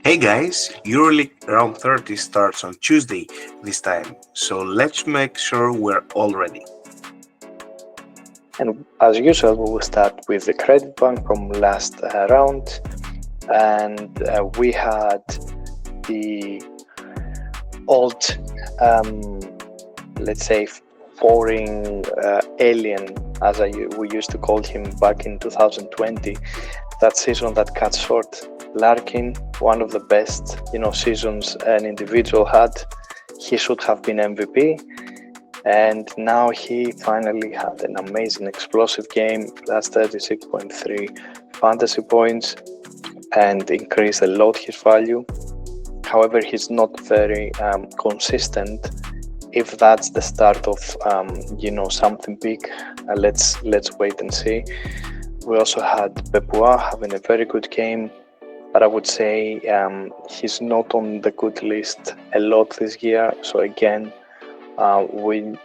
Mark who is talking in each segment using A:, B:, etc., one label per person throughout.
A: Hey guys, Euroleague round 30 starts on Tuesday this time, so let's make sure we're all ready.
B: And as usual, we will start with the credit bank from last round. And we had the old, let's say, boring alien, we used to call him back in 2020. That season that cut short, Larkin, one of the best, seasons an individual had. He should have been MVP. And now he finally had an amazing explosive game. That's 36.3 fantasy points and increased a lot his value. However, he's not very consistent. If that's the start of something big, let's wait and see. We also had Bepua having a very good game, but I would say he's not on the good list a lot this year. So again, we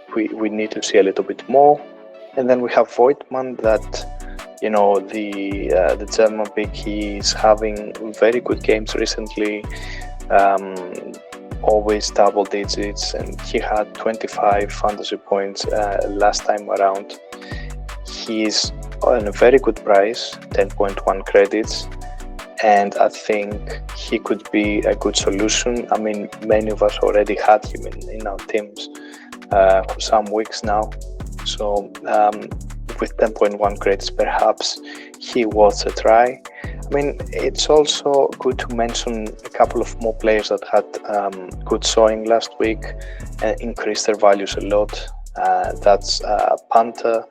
B: need to see a little bit more. And then we have Voigtman that the German pick, he's having very good games recently, always double digits, and he had 25 fantasy points last time around. He's on a very good price, 10.1 credits, and I think he could be a good solution. I mean, many of us already had him in our teams for some weeks now. So with 10.1 credits, perhaps he was a try. I mean, it's also good to mention a couple of more players that had good showing last week and increased their values a lot. That's Panther,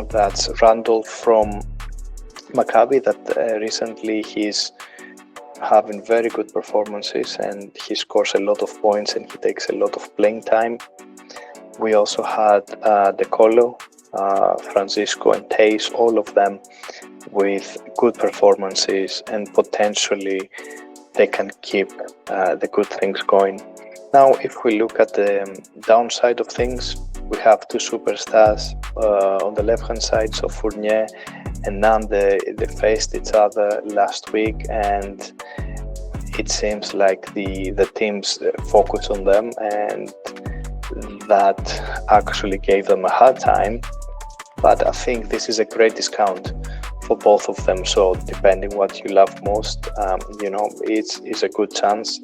B: that's Randolph from Maccabi, that recently he's having very good performances and he scores a lot of points and he takes a lot of playing time. We also had De Colo, Francisco and Tays, all of them with good performances, and potentially they can keep the good things going. Now, if we look at the downside of things, we have two superstars on the left-hand side, so Fournier and Nan, they faced each other last week, and it seems like the teams focus on them, and that actually gave them a hard time. But I think this is a great discount for both of them. So depending what you love most, it's a good chance.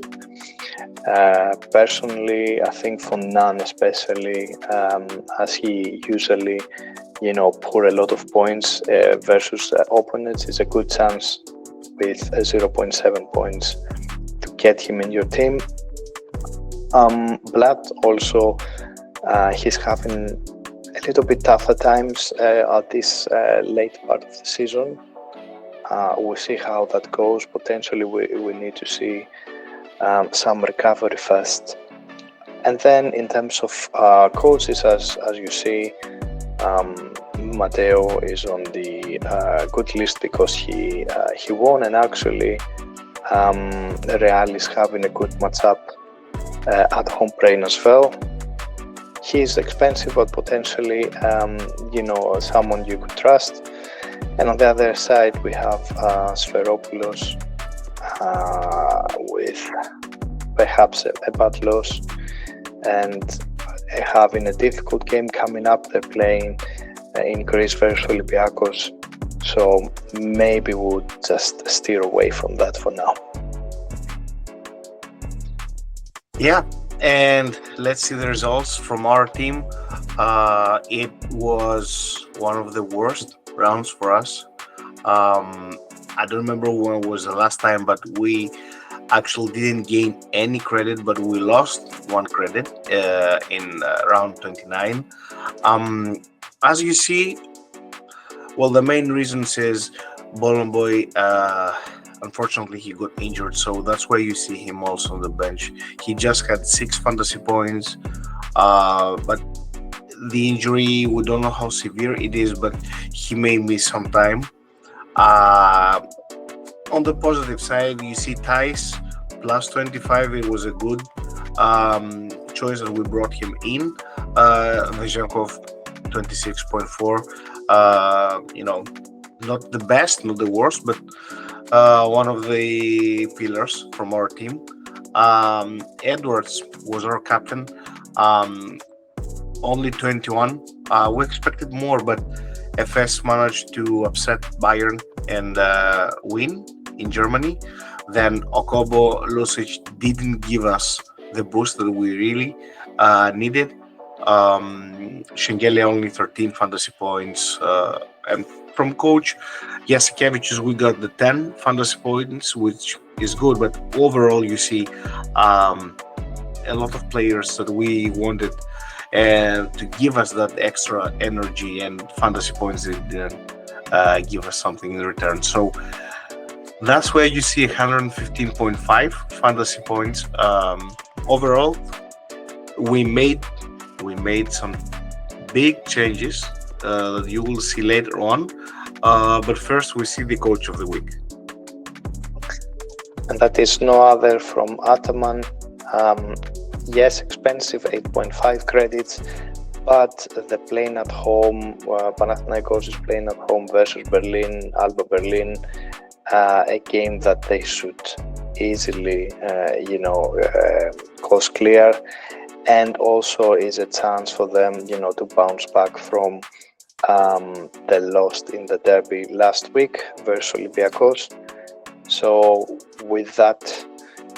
B: Personally, I think for Nan especially, as he usually, pour a lot of points versus opponents, is a good chance with 0.7 points to get him in your team. Blood also, he's having a little bit tougher times at this late part of the season. We'll see how that goes. Potentially we need to see some recovery first. And then in terms of coaches, as you see, Matteo is on the good list because he won, and actually Real is having a good matchup at home playing as well. He's expensive, but potentially someone you could trust. And on the other side, we have Sferopoulos with perhaps a bad loss and having a difficult game coming up. They're playing in Greece versus Olympiacos, so maybe we'll just steer away from that for now.
A: Yeah, and let's see the results from our team. It was one of the worst rounds for us. I don't remember when was the last time, but we actually didn't gain any credit, but we lost one credit in round 29. As you see, well, the main reasons is Bolomboy, unfortunately he got injured, so that's why you see him also on the bench. He just had 6 fantasy points, but the injury, we don't know how severe it is, but he may miss some time. On the positive side, you see Thais plus 25. It was a good choice that we brought him in. Vezenkov 26.4. Not the best, not the worst, but one of the pillars from our team. Edwards was our captain. Um, Only 21. We expected more, but FS managed to upset Bayern and win in Germany. Then Okobo Lucic didn't give us the boost that we really needed. Shengeli only 13 fantasy points. And from coach Jasikevicius, we got the 10 fantasy points, which is good. But overall, you see um, a lot of players that we wanted to give us that extra energy and fantasy points that didn't give us something in return. So that's where you see 115.5 fantasy points. Overall, we made some big changes that you will see later on. But first, we see the coach of the week.
B: And that is no other from Ataman. Yes, expensive, 8.5 credits, but they're playing at home. Panathinaikos is playing at home versus Berlin, Alba Berlin, a game that they should easily, coast clear, and also is a chance for them, to bounce back from the loss in the derby last week versus Olympiacos. So with that,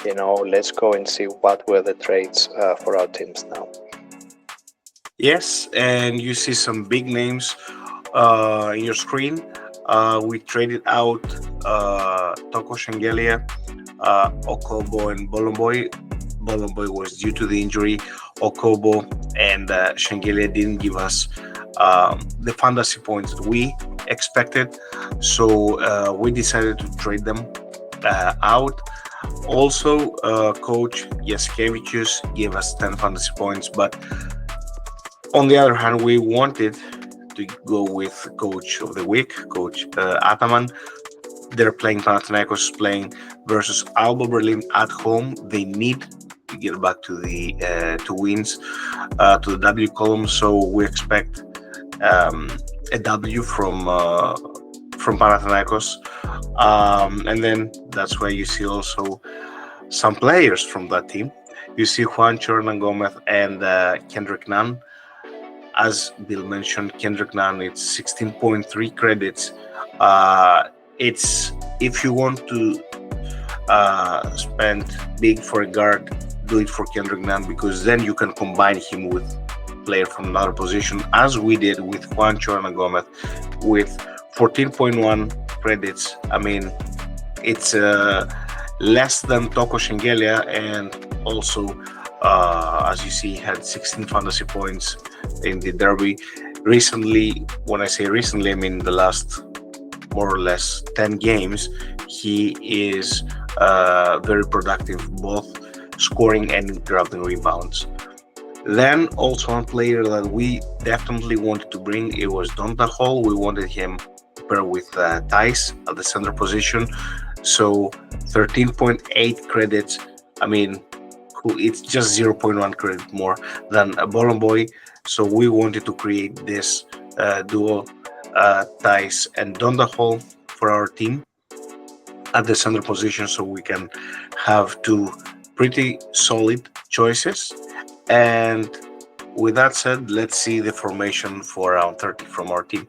B: let's go and see what were the trades for our teams now.
A: Yes, and you see some big names in your screen. We traded out Toko Shengelia, Okobo, and Bolomboy. Bolomboy was due to the injury. Okobo and Shengelia didn't give us the fantasy points that we expected, so we decided to trade them out. Also, coach Jasikevicius gave us 10 fantasy points, but on the other hand, we wanted to go with coach of the week, coach Ataman. They're playing Panathinaikos, playing versus Alba Berlin at home. They need to get back to the to wins, to the W column. So we expect a W from Panathinaikos, and then that's where you see also some players from that team. You see Juan Hernan Gomez and Kendrick Nunn. As Bill mentioned, Kendrick Nunn, it's 16.3 credits. It's if you want to spend big for a guard, do it for Kendrick Nunn, because then you can combine him with player from another position, as we did with Juan Hernan Gomez with 14.1 credits. I mean, it's less than Toko Shengelia, and also as you see, had 16 fantasy points in the derby recently. When I say recently, I mean the last more or less 10 games. He is very productive, both scoring and grabbing rebounds. Then also one player that we definitely wanted to bring, it was Donta Hall. We wanted him to pair with Tice at the center position. So 13.8 credits. I mean, it's just 0.1 credit more than a Bolomboy. So we wanted to create this duo, Tice and Donta Hall, for our team at the center position, so we can have two pretty solid choices. And with that said, let's see the formation for round 30 from our team.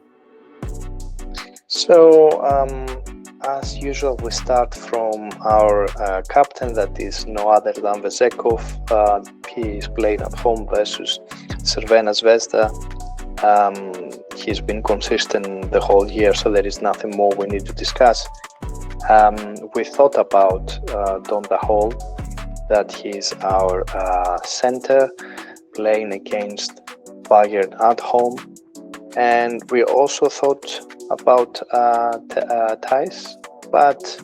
B: So, as usual, we start from our captain, that is no other than Vezekov. He is playing at home versus Cervena Zvezda. He's been consistent the whole year, so there is nothing more we need to discuss. We thought about Donta Hall, that he's our center, playing against Bayern at home. And we also thought about Tice, but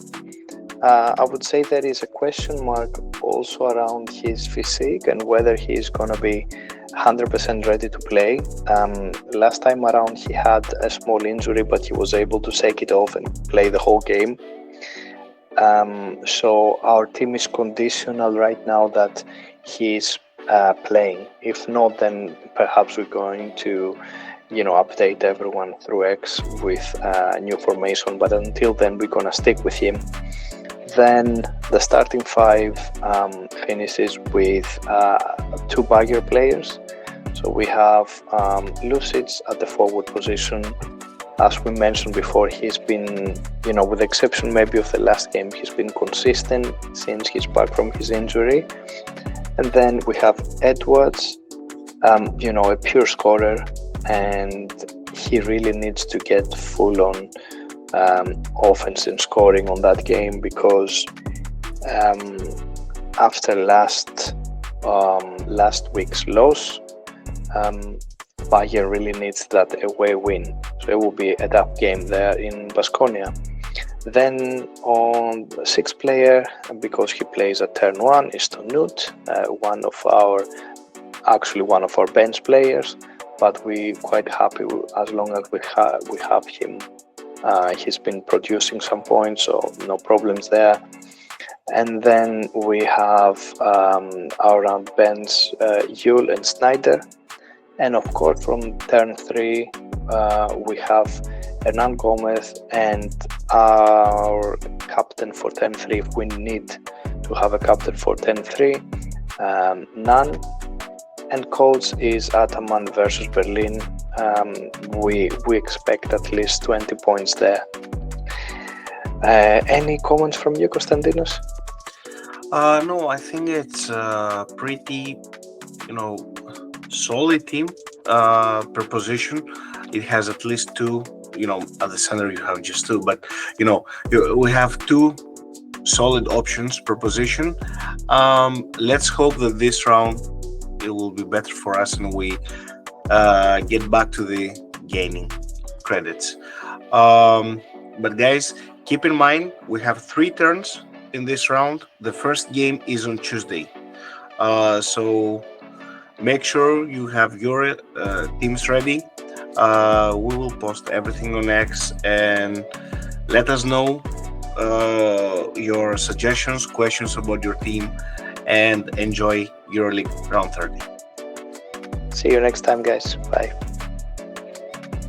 B: I would say there is a question mark also around his physique and whether he's going to be 100% ready to play. Last time around he had a small injury, but he was able to shake it off and play the whole game. So our team is conditional right now that he's playing. If not, then perhaps we're going to update everyone through X with new formation. But until then, we're gonna stick with him. Then the starting five finishes with two bagger players. So we have Lucic at the forward position. As we mentioned before, he's been, with the exception maybe of the last game, he's been consistent since he's back from his injury. And then we have Edwards, a pure scorer, and he really needs to get full on offense and scoring on that game, because after last week's loss, Bayern really needs that away win. So it will be a tough game there in Baskonia. Then on the sixth player, because he plays at turn 1, is Tonut, one of our bench players, but we're quite happy as long as we have him. He's been producing some points, so no problems there. And then we have our bench, Yule and Snyder. And of course, from turn 3, we have Hernan Gomez, and our captain for turn 3, if we need to have a captain for turn 3, Nan. And coach is Ataman versus Berlin. We expect at least 20 points there. Any comments from you, Konstantinos?
A: No, I think it's a pretty, solid team per position. It has at least two, at the center you have just two, but we have two solid options per position. Let's hope that this round it will be better for us and we get back to the gaining credits. But guys, keep in mind we have 3 turns in this round. The first game is on Tuesday, so make sure you have your teams ready. We will post everything on X, and let us know your suggestions, questions about your team, and enjoy Euroleague round 30.
B: See you next time, guys. Bye.